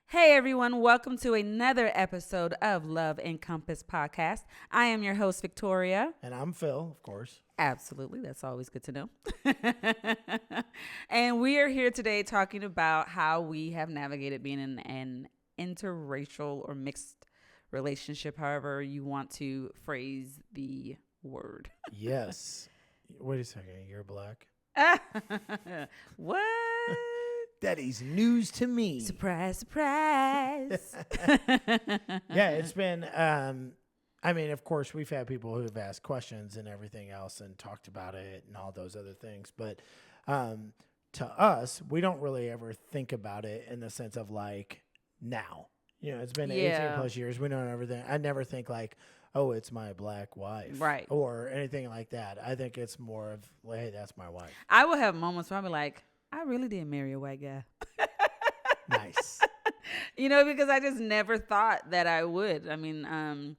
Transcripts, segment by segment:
Hey everyone, welcome to another episode of Love Encompassed podcast. I am your host, Victoria. And I'm Phil, of course. Absolutely, that's always good to know. And we are here today talking about how we have navigated being in an interracial or mixed relationship, however you want to phrase the word. Yes. Wait a second, you're black? What? That is news to me. Surprise, surprise. Yeah, it's been, of course, we've had people who've asked questions and everything else and talked about it and all those other things. But to us, we don't really ever think about it in the sense of like now. You know, it's been 18 plus years. We know everything. I never think like, oh, it's my black wife. Right. Or anything like that. I think it's more of, like, hey, that's my wife. I will have moments where I'll be like, I really did marry a white guy. Nice. You know, because I just never thought that I would. I mean,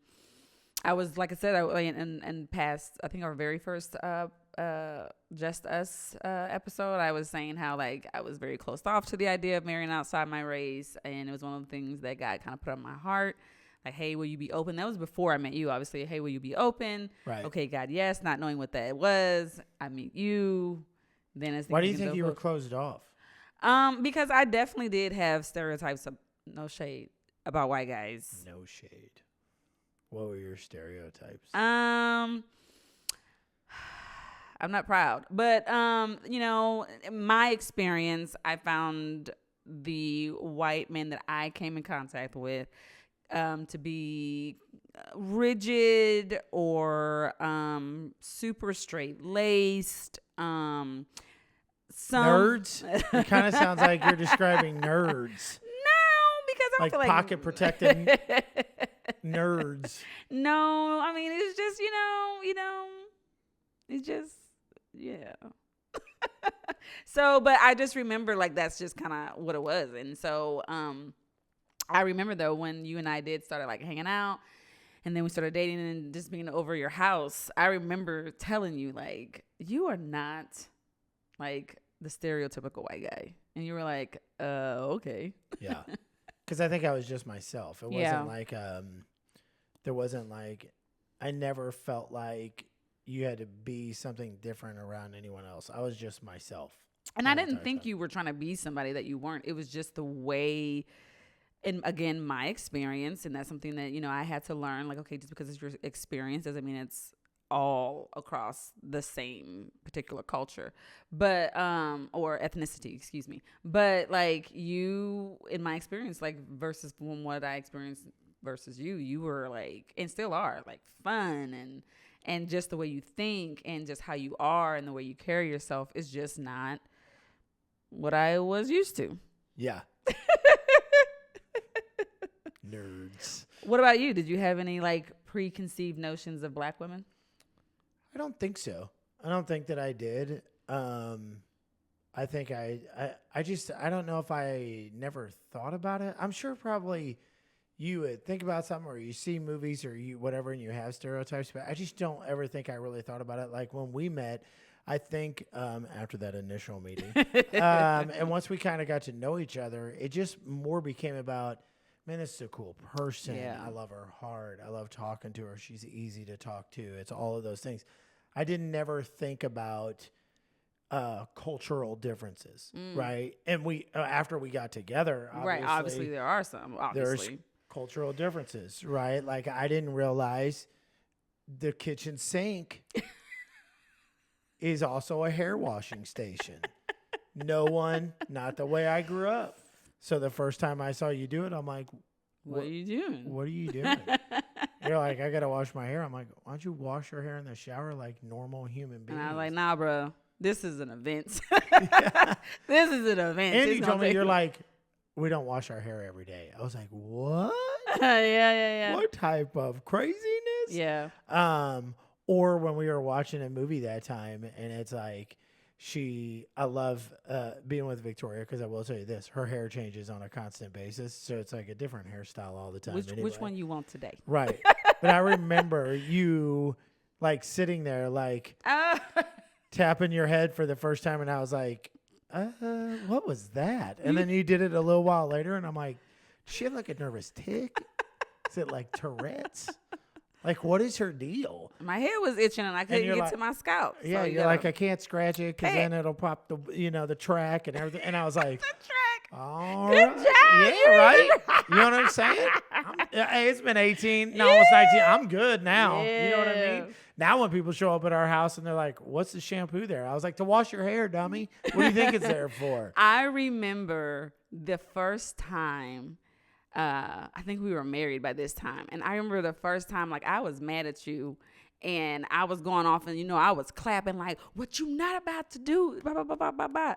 I was, like I said, in past, I think our very first Just Us episode, I was saying how, like, I was very closed off to the idea of marrying outside my race. And it was one of the things that God kind of put on my heart. Like, hey, will you be open? That was before I met you, obviously. Hey, will you be open? Right. Okay, God, yes. Not knowing what that was. I meet you. Then why do you think you were closed off? Because I definitely did have stereotypes of no shade about white guys. No shade. What were your stereotypes? I'm not proud, but you know, in my experience, I found the white men that I came in contact with to be rigid or super straight laced. Nerds? It kind of sounds like you're describing nerds. No, because I like feel like pocket protected nerds. No, I mean it's just you know, it's just yeah. So, but I just remember like that's just kind of what it was, and so I remember though when you and I did started like hanging out. And then we started dating and just being over your house. I remember telling you, like, you are not, like, the stereotypical white guy. And you were like, okay. Yeah. Because I think I was just myself. It wasn't like, there wasn't like, I never felt like you had to be something different around anyone else. I was just myself. And I didn't think you were trying to be somebody that you weren't. It was just the way... And again, my experience, and that's something that, you know, I had to learn, like, okay, just because it's your experience doesn't mean it's all across the same particular culture, but, or ethnicity, excuse me. But like you, in my experience, like versus from what I experienced versus you were like, and still are like fun and just the way you think and just how you are and the way you carry yourself is just not what I was used to. Yeah. Nerds. What about you? Did you have any like preconceived notions of black women? I don't think so. I don't think that I did. I think I don't know if I never thought about it. I'm sure probably you would think about something or you see movies or you whatever and you have stereotypes, but I just don't ever think I really thought about it. Like when we met, I think after that initial meeting, and once we kind of got to know each other, it just more became about, man, this is a cool person. Yeah. I love her hard. I love talking to her. She's easy to talk to. It's all of those things. I didn't never think about cultural differences, right? And we after we got together, obviously there are some. Obviously, there's cultural differences, right? Like I didn't realize the kitchen sink is also a hair washing station. Not the way I grew up. So the first time I saw you do it, I'm like, what are you doing? What are you doing? You're like, I got to wash my hair. I'm like, why don't you wash your hair in the shower like normal human beings? And I was like, nah, bro, this is an event. This is an event. And you told me, you're like, we don't wash our hair every day. I was like, what? Yeah. What type of craziness? Yeah. Or when we were watching a movie that time and it's like, I love being with Victoria because I will tell you this, her hair changes on a constant basis. So it's like a different hairstyle all the time. Which one you want today? Right. But I remember you like sitting there like tapping your head for the first time. And I was like, what was that? And then you did it a little while later. And I'm like, Does she have like a nervous tick? Is it like Tourette's? Like, what is her deal? My head was itching and I couldn't get like, to my scalp. Yeah, so you're like, I can't scratch it because then it'll pop the track and everything. And I was like, the track. all Good right. job. Yeah, right. You know what I'm saying? Hey, it's been 18, no, almost 19. I'm good now. Yeah. You know what I mean? Now when people show up at our house and they're like, what's the shampoo there? I was like, to wash your hair, dummy. What do you think it's there for? I remember the first time. I think we were married by this time. And I remember the first time, like, I was mad at you and I was going off and, I was clapping like, what you not about to do? Blah, blah, blah, blah, blah, blah.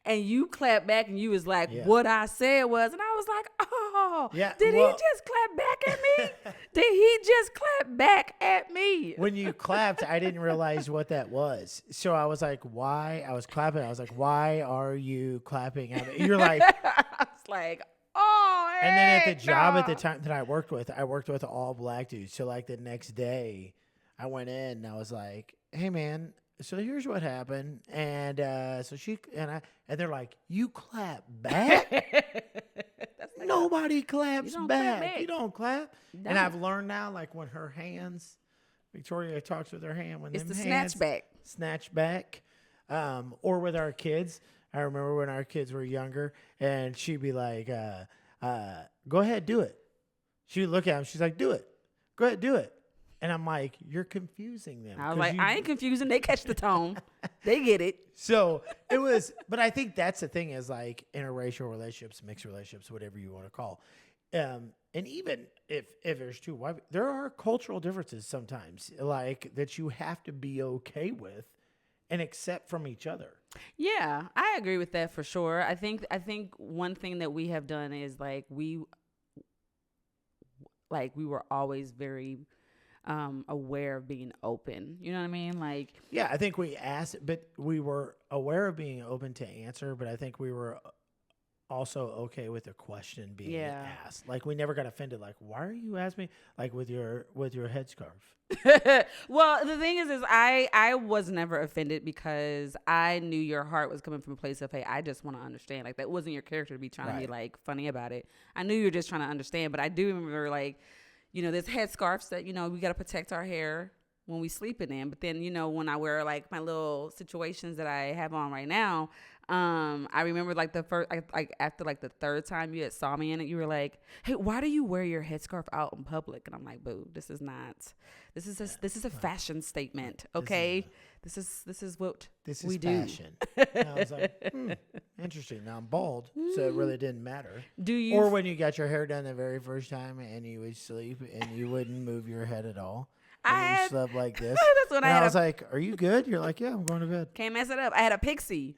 And you clapped back and you was like, what I said was, and I was like, oh, did he just clap back at me? Did he just clap back at me? When you clapped, I didn't realize what that was. So I was like, why? I was clapping. I was like, why are you clapping at me? You're like, I was like, oh, and then at the job at the time that I worked with all black dudes. So like the next day I went in and I was like, hey man, so here's what happened. And so she and they're like, you clap back? Nobody claps back. You don't clap. No. And I've learned now, like when her hands, Victoria talks with her hand when it's them the hands snatch back. Or with our kids. I remember when our kids were younger, and she'd be like, go ahead, do it. She'd look at him. She's like, do it. Go ahead, do it. And I'm like, you're confusing them. I was like, I ain't confusing. They catch the tone. They get it. So it was, but I think that's the thing is like interracial relationships, mixed relationships, whatever you want to call. And even if there's two white, there are cultural differences sometimes, like that you have to be okay with and accept from each other. Yeah, I agree with that for sure. I think one thing that we have done is we were always very aware of being open. You know what I mean? Like, yeah, I think we asked, but we were aware of being open to answer, but I think we were also okay with the question being asked. Like, we never got offended. Like, why are you asking me? Like with your headscarf. Well, the thing is I was never offended because I knew your heart was coming from a place of, hey, I just want to understand. Like, that wasn't your character to be trying to be like funny about it. I knew you were just trying to understand, but I do remember like, there's headscarves that, we got to protect our hair when we sleeping in. But then, when I wear like my little situations that I have on right now, I remember like the first, after like the third time you had saw me in it, you were like, hey, why do you wear your headscarf out in public? And I'm like, boo, this is a fashion statement. Okay. This is what we do. Fashion. And I was like, interesting. Now I'm bald, so it really didn't matter. Or when you got your hair done the very first time and you would sleep and you wouldn't move your head at all. And you slept like this. That's when I was like, are you good? You're like, yeah, I'm going to bed. Can't mess it up. I had a pixie.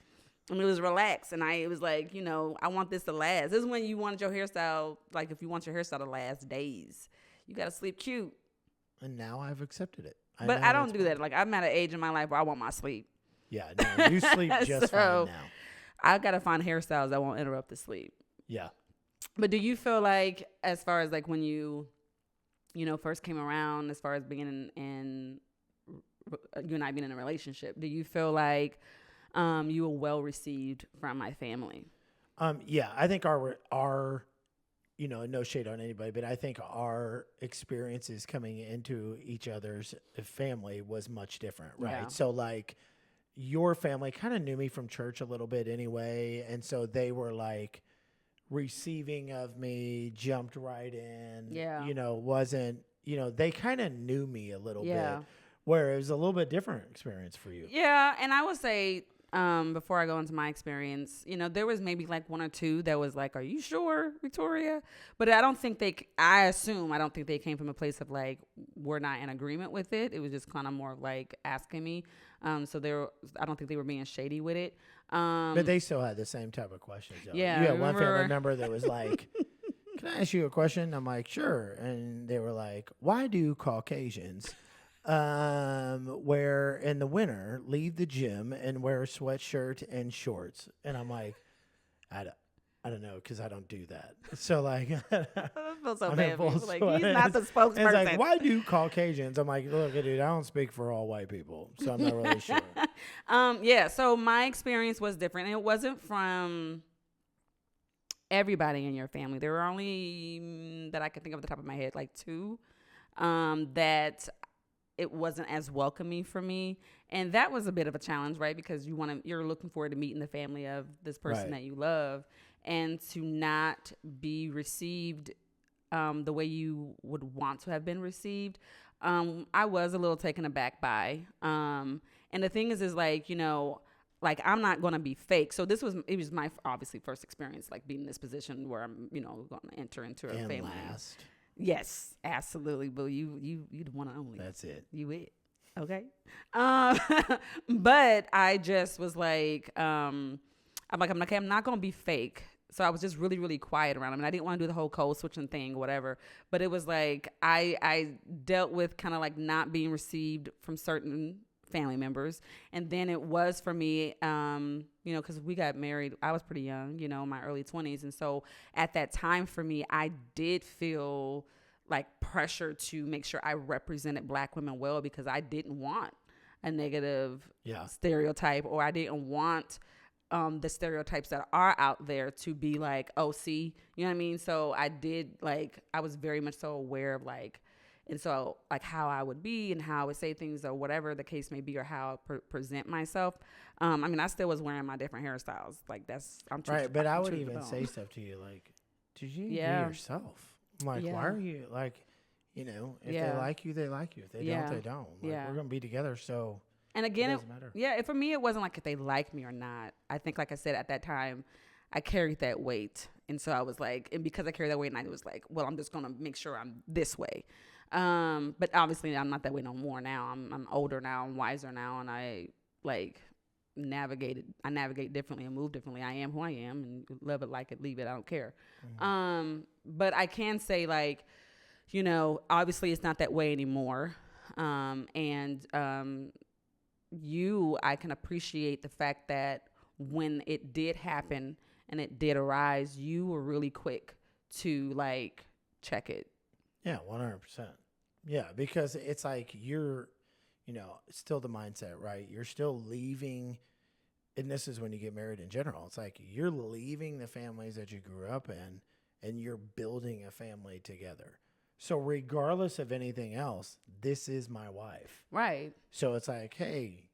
And it was relaxed. And it was like, I want this to last. This is when you wanted your hairstyle, like if you want your hairstyle to last days, you got to sleep cute. And now I've accepted it. But I don't do that. Like, I'm at an age in my life where I want my sleep. Yeah, no, you sleep just fine now. I got to find hairstyles that won't interrupt the sleep. Yeah. But do you feel like, as far as like when you first came around, as far as being in you and I being in a relationship, do you feel like you were well received from my family? Yeah, I think our no shade on anybody, but I think our experiences coming into each other's family was much different, right? Yeah. So like your family kind of knew me from church a little bit anyway, and so they were like receiving of me, jumped right in. Yeah. Wasn't, they kind of knew me a little bit, where it was a little bit different experience for you. Yeah, and I would say before I go into my experience, there was maybe like one or two that was like, are you sure, Victoria? But I don't think they came from a place of like, we're not in agreement with it. It was just kind of more of like asking me. So I don't think they were being shady with it. But they still had the same type of questions. Though. Yeah. You had one family member that was like, can I ask you a question? I'm like, sure. And they were like, why do Caucasians wear in the winter, leave the gym and wear a sweatshirt and shorts? And I'm like, I don't know, because I don't do that. So like, I feel so bad. Like, he's not the spokesperson. It's like, why do Caucasians? I'm like, look, dude, I don't speak for all white people, so I'm not really sure. Yeah. So my experience was different. It wasn't from everybody in your family. There were only that I can think of at the top of my head, like two, that it wasn't as welcoming for me. And that was a bit of a challenge, right? Because you're looking forward to meeting the family of this person that you love, and to not be received the way you would want to have been received. I was a little taken aback by. And the thing is like, like I'm not going to be fake. So it was my obviously first experience, like being in this position where I'm, going to enter into a family. Last. Yes, absolutely. But you the one and only. That's it. You it. Okay. But I just was like, I'm not going to be fake. So I was just really, really quiet around him. And I didn't want to do the whole code switching thing or whatever. But it was like, I dealt with kind of like not being received from certain family members. And then it was for me, because we got married, I was pretty young, in my early 20s. And so at that time for me, I did feel like pressure to make sure I represented Black women well, because I didn't want a negative stereotype, or I didn't want the stereotypes that are out there to be like, oh, see, you know what I mean? So I was very much so aware of and so how I would be and how I would say things, or whatever the case may be, or how I present myself. I still was wearing my different hairstyles. I'm right. But I would even say stuff to you like, did you be yourself? I'm like, why are you if they like you, they like you. If they don't, they don't. We're going to be together. So. And again, it doesn't matter. For me, it wasn't like if they like me or not. I think, like I said, at that time, I carried that weight. And so I was like, and because I carried that weight, and I was like, well, I'm just going to make sure I'm this way. But obviously I'm not that way no more now. I'm older now, I'm wiser now, and I navigate differently and move differently. I am who I am, and love it, like it, leave it, I don't care. Mm-hmm. But I can say obviously it's not that way anymore. I can appreciate the fact that when it did happen and it did arise, you were really quick to check it. Yeah, 100%. Yeah, because it's like you're, still the mindset, right? You're still leaving, and this is when you get married in general. It's like you're leaving the families that you grew up in, and you're building a family together. So regardless of anything else, this is my wife. Right. So it's like, hey,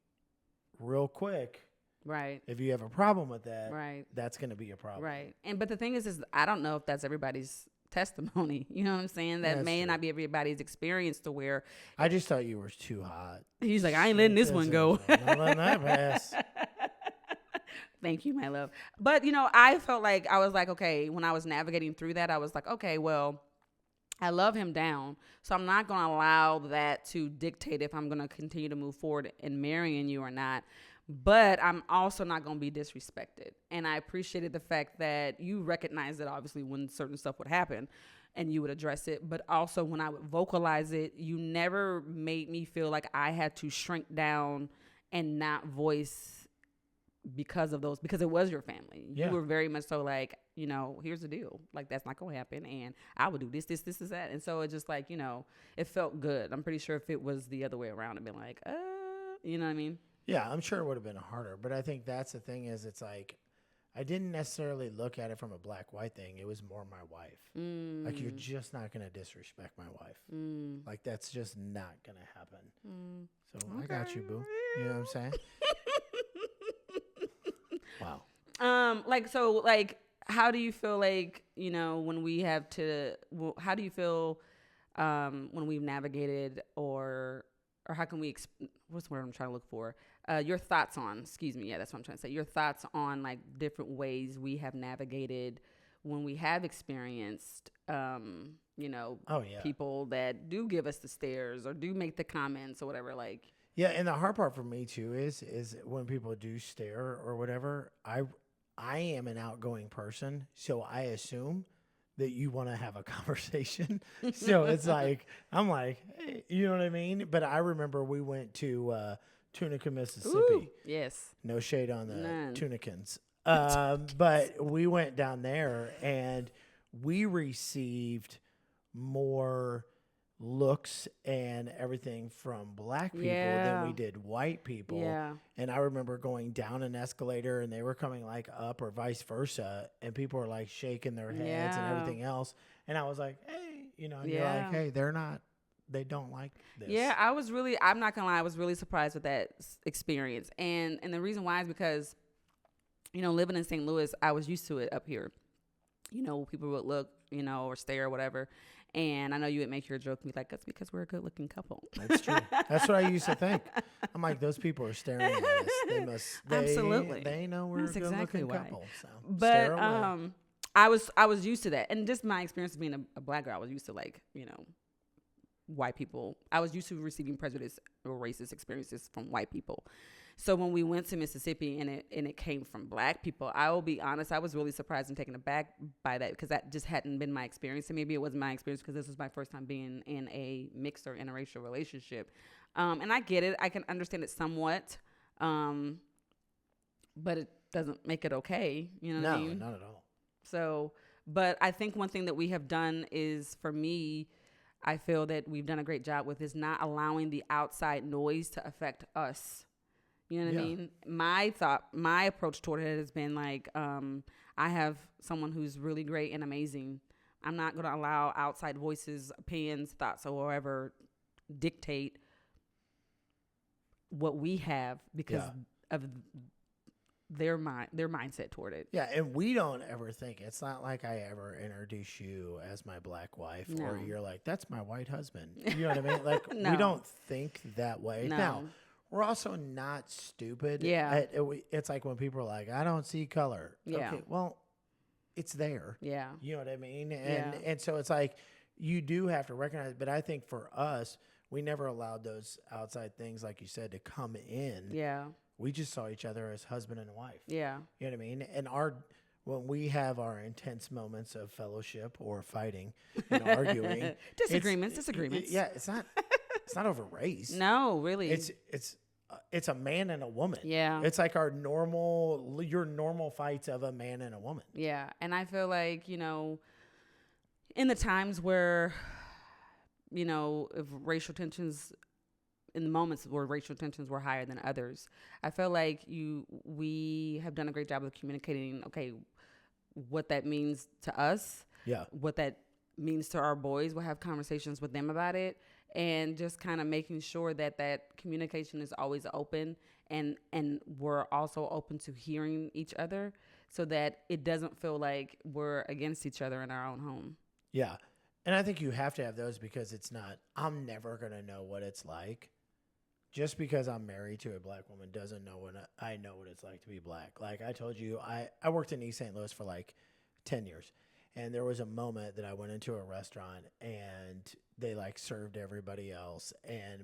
real quick. Right. If you have a problem with that, right, that's going to be a problem. Right. But the thing is I don't know if that's everybody's testimony. You know what I'm saying? That may not be everybody's experience to where. I just thought you were too hot. He's like, I ain't letting this one go. Not letting that pass. Thank you, my love. But, I felt like I was like, okay, when I was navigating through that, I was like, okay, well, I love him down. So I'm not going to allow that to dictate if I'm going to continue to move forward in marrying you or not. But I'm also not going to be disrespected. And I appreciated the fact that you recognized it, obviously, when certain stuff would happen and you would address it. But also when I would vocalize it, you never made me feel like I had to shrink down and not voice because it was your family. Yeah. You were very much so like, here's the deal. Like, that's not going to happen. And I would do this, is that. And so it just it felt good. I'm pretty sure if it was the other way around, it'd been like, you know what I mean? Yeah, I'm sure it would have been harder, but I think that's the thing is it's like I didn't necessarily look at it from a black-white thing. It was more my wife. Like, you're just not going to disrespect my wife. Like, that's just not going to happen. So okay. I got you, boo. You know what I'm saying? Wow. How do you feel when we have to? How do you feel when we've navigated or how can we? What's the word I'm trying to look for? Your thoughts on, excuse me. Yeah, that's what I'm trying to say. Your thoughts on different ways we have navigated when we have experienced, people that do give us the stares or do make the comments or whatever. Yeah, and the hard part for me too is when people do stare or whatever. I am an outgoing person, so I assume that you want to have a conversation. So it's like, I'm like, hey, you know what I mean? But I remember we went to Tunica, Mississippi. Ooh, yes. No shade on the Tunicans. But we went down there and we received more looks and everything from black people than we did white people. Yeah. And I remember going down an escalator and they were coming like up or vice versa. And people were like shaking their heads and everything else. And I was like, hey, you know, and you're like, hey, they don't like this. Yeah, I'm not gonna lie, I was really surprised with that experience. And the reason why is because, you know, living in St. Louis, I was used to it up here. You know, people would look, you know, or stare or whatever. And I know you would make your joke and be like, that's because we're a good looking couple. That's true. That's what I used to think. I'm like, those people are staring at us. Absolutely. They know we're That's a good exactly looking why. couple. So But I was used to that. And just my experience of being a black girl, I was used to, like, you know, white people. I was used to receiving prejudice or racist experiences from white people. So when we went to Mississippi and it came from black people, I will be honest, I was really surprised and taken aback by that because that just hadn't been my experience. And maybe it wasn't my experience because this was my first time being in a mixed or interracial relationship. And I get it. I can understand it somewhat. But it doesn't make it okay. You know what I mean? No, not at all. So, but I think one thing that we have done is, for me, I feel that we've done a great job with is not allowing the outside noise to affect us. You know what I mean? My approach toward it has been like, I have someone who's really great and amazing. I'm not going to allow outside voices, opinions, thoughts, or whatever dictate what we have because of their mindset toward it. Yeah, and we don't ever think, it's not like I ever introduce you as my black wife or you're like, that's my white husband. You know what I mean? Like, we don't think that way. No. Now, we're also not stupid. Yeah. It's like when people are like, I don't see color. Yeah. Okay, well, it's there. Yeah. You know what I mean? And so it's like, you do have to recognize, but I think for us, we never allowed those outside things, like you said, to come in. Yeah. We just saw each other as husband and wife. Yeah. You know what I mean? And when we have our intense moments of fellowship or fighting and arguing, disagreements. Yeah, it's not over race. No, really. It's a man and a woman. Yeah. It's like your normal fights of a man and a woman. Yeah. And I feel like, you know, in the times where, you know, in the moments where racial tensions were higher than others, I feel like we have done a great job of communicating, okay, what that means to us. Yeah. What that means to our boys. We'll have conversations with them about it. And just kind of making sure that communication is always open and we're also open to hearing each other so that it doesn't feel like we're against each other in our own home. Yeah. And I think you have to have those because I'm never going to know what it's like. Just because I'm married to a black woman doesn't know I know what it's like to be black. Like I told you, I worked in East St. Louis for like 10 years. And there was a moment that I went into a restaurant and they like served everybody else,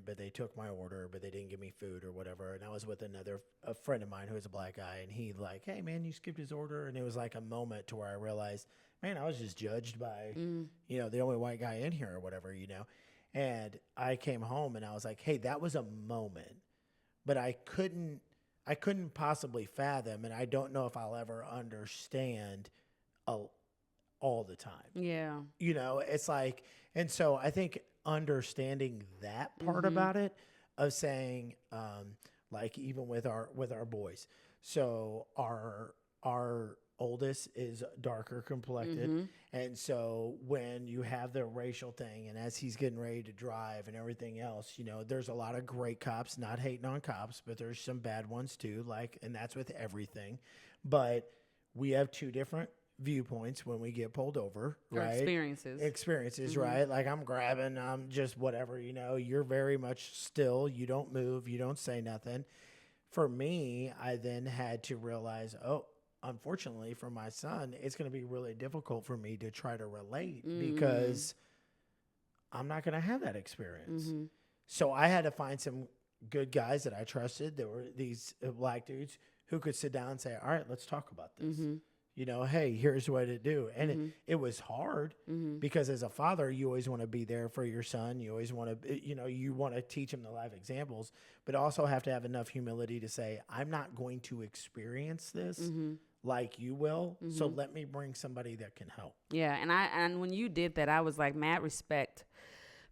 but they took my order, but they didn't give me food or whatever. And I was with a friend of mine who was a black guy, and he like, hey man, you skipped his order. And it was like a moment to where I realized, man, I was just judged by, you know, the only white guy in here or whatever, you know. And I came home and I was like, hey, that was a moment, but I couldn't possibly fathom, and I don't know if I'll ever understand all the time. Yeah. You know, it's like, and so I think understanding that part about it, of saying, like even with our boys, so our oldest is darker complected, and so when you have the racial thing, and as he's getting ready to drive and everything else, you know, there's a lot of great cops, not hating on cops, but there's some bad ones too, like, and that's with everything. But we have two different viewpoints when we get pulled over, right? Experiences, right? Like I'm grabbing, I'm just whatever, you know, you're very much still, you don't move, you don't say nothing. For me, I then had to realize, unfortunately for my son, it's going to be really difficult for me to try to relate because I'm not going to have that experience. So I had to find some good guys that I trusted. There were these black dudes who could sit down and say, all right, let's talk about this. You know, hey, here's what to do. And it was hard because as a father, you always want to be there for your son. You always want to, you know, you want to teach him the life examples, but also have to have enough humility to say, I'm not going to experience this like you will. So let me bring somebody that can help. Yeah. And when you did that, I was like, mad respect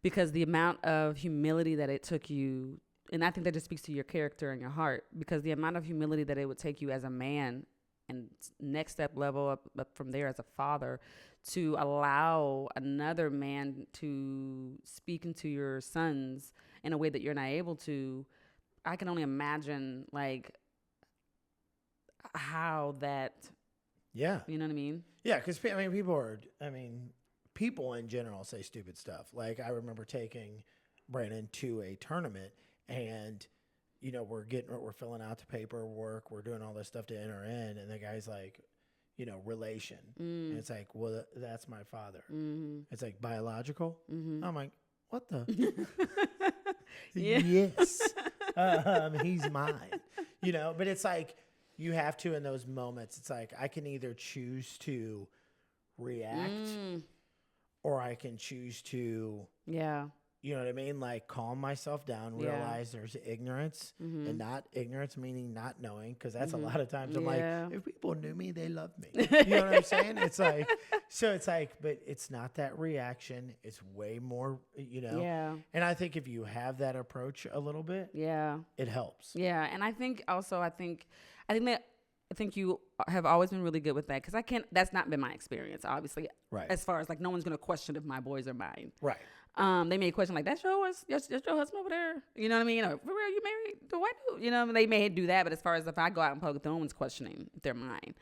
because the amount of humility that it took you, and I think that just speaks to your character and your heart, because the amount of humility that it would take you as a man, and next step level up from there as a father, to allow another man to speak into your sons in a way that you're not able to. I can only imagine like how that, Yeah. you know what I mean? Yeah, because people in general say stupid stuff. Like I remember taking Brandon to a tournament, and we're filling out the paperwork, we're doing all this stuff to enter in, and the guy's like, relation, and it's like, well, that's my father. It's like biological. I'm like, what the? Yes, he's mine. But it's like you have to in those moments. It's like I can either choose to react, or I can choose to, you know what I mean? Like calm myself down, realize there's ignorance, and not ignorance meaning not knowing, because that's a lot of times I'm like, if people knew me, they love me. You know what I'm saying? It's like, but it's not that reaction. It's way more, Yeah. And I think if you have that approach a little bit, it helps. Yeah. And I think you have always been really good with that, because that's not been my experience, obviously. Right. As far as like, no one's going to question if my boys are mine. Right. They may question like, that's your husband over there. You know what I mean? Or, for real, you married to white dude? They may do that. But as far as if I go out in public, no one's questioning if they're mine.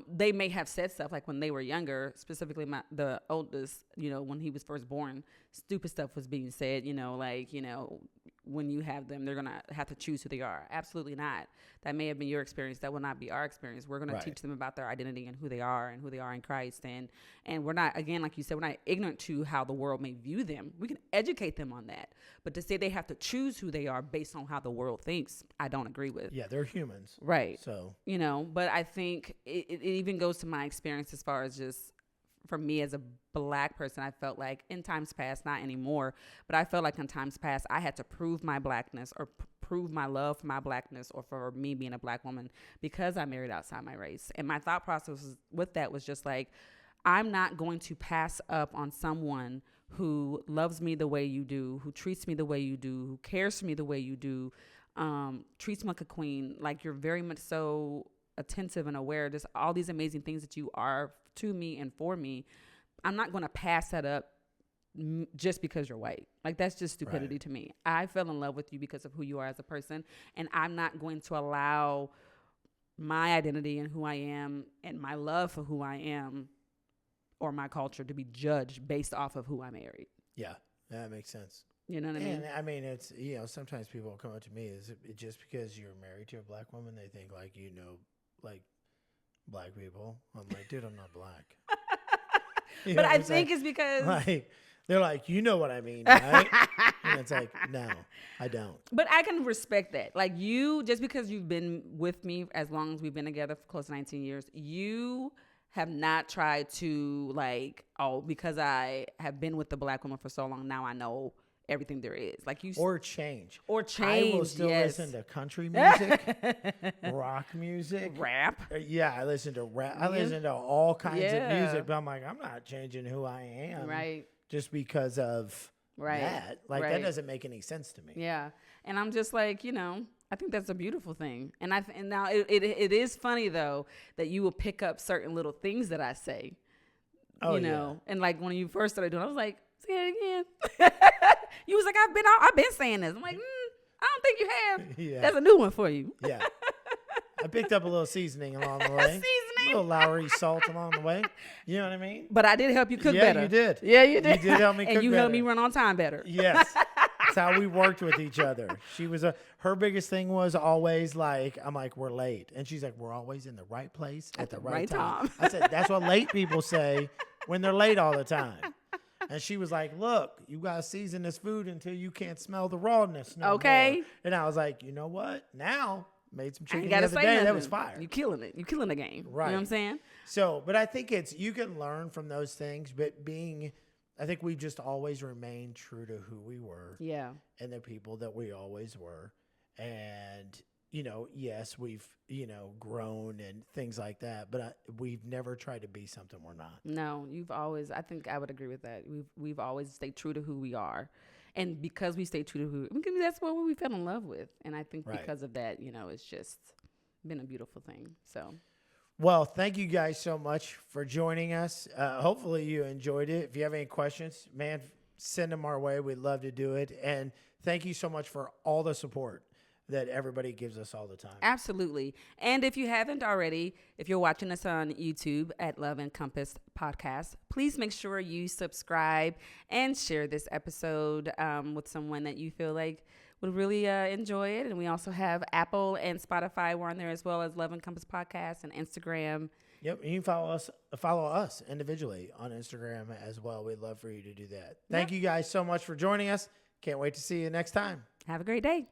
They may have said stuff like when they were younger, specifically the oldest, when he was first born, stupid stuff was being said, when you have them, they're going to have to choose who they are. Absolutely not. That may have been your experience. That will not be our experience. We're going to teach them about their identity and who they are in Christ. And we're not, again, like you said, we're not ignorant to how the world may view them. We can educate them on that. But to say they have to choose who they are based on how the world thinks, I don't agree with. Yeah, they're humans. Right. So, but I think it even goes to my experience as far as just, for me as a black person, I felt like in times past, not anymore, but I felt like in times past, I had to prove my blackness or prove my love for my blackness or for me being a black woman because I married outside my race. And my thought process with that was just like, I'm not going to pass up on someone who loves me the way you do, who treats me the way you do, who cares for me the way you do, treats me like a queen. Like, you're very much so attentive and aware, just all these amazing things that you are to me and for me. I'm not going to pass that up just because you're white. Like, that's just stupidity to me. I fell in love with you because of who you are as a person, and I'm not going to allow my identity and who I am and my love for who I am or my culture to be judged based off of who I married. Yeah, that makes sense. You know what I mean? And I mean, it's, sometimes people come up to me, is it just because you're married to a black woman, they think like, like black people. I'm like, dude, I'm not black. But I think it's because like, they're like, you know what I mean, right? And it's like, no, I don't. But I can respect that. Like, you, just because you've been with me as long as we've been together for close to 19 years, you have not tried to like, because I have been with the black woman for so long, now I know everything there is. Like, you or change. I will still listen to country music, rock music, rap. Yeah, I listen to rap. I listen to all kinds of music, but I'm like, I'm not changing who I am, right? Just because of that. Like, that doesn't make any sense to me. Yeah, and I'm just like, I think that's a beautiful thing. And now it is funny though that you will pick up certain little things that I say. Oh, and like when you first started doing it, I was like, say it again. You was like, I've been saying this. I'm like, I don't think you have. Yeah. That's a new one for you. Yeah. I picked up a little seasoning along the way. A little Lowry salt along the way. You know what I mean? But I did help you cook better. Yeah, you did. Yeah, you did. You did help me cook better. And you helped me run on time better. Yes. That's how we worked with each other. Her biggest thing was always like, I'm like, we're late. And she's like, we're always in the right place at the right time. I said, that's what late people say when they're late all the time. And she was like, look, you got to season this food until you can't smell the rawness no more. And I was like, you know what? Now, made some chicken the other day. That was fire. You killing it. You killing the game. Right. You know what I'm saying? So, but I think you can learn from those things, but I think we just always remain true to who we were. Yeah. And the people that we always were. And, yes, we've, grown and things like that, but we've never tried to be something we're not. No, you've always, I think I would agree with that. We've always stayed true to who we are. And because we stay true to because that's what we fell in love with. And I think Right. because of that, it's just been a beautiful thing. So, Well, thank you guys so much for joining us. Hopefully you enjoyed it. If you have any questions, man, send them our way. We'd love to do it. And thank you so much for all the support that everybody gives us all the time. absolutely. And if you haven't already, if you're watching us on YouTube at Love Encompassed Podcast, please make sure you subscribe and share this episode with someone that you feel like would really enjoy it. And we also have Apple and Spotify. We're on there as well as Love Encompassed Podcast and Instagram. Yep, and you can follow us individually on Instagram as well. We'd love for you to do that. Thank you guys so much for joining us. Can't wait to see you next time. Have a great day.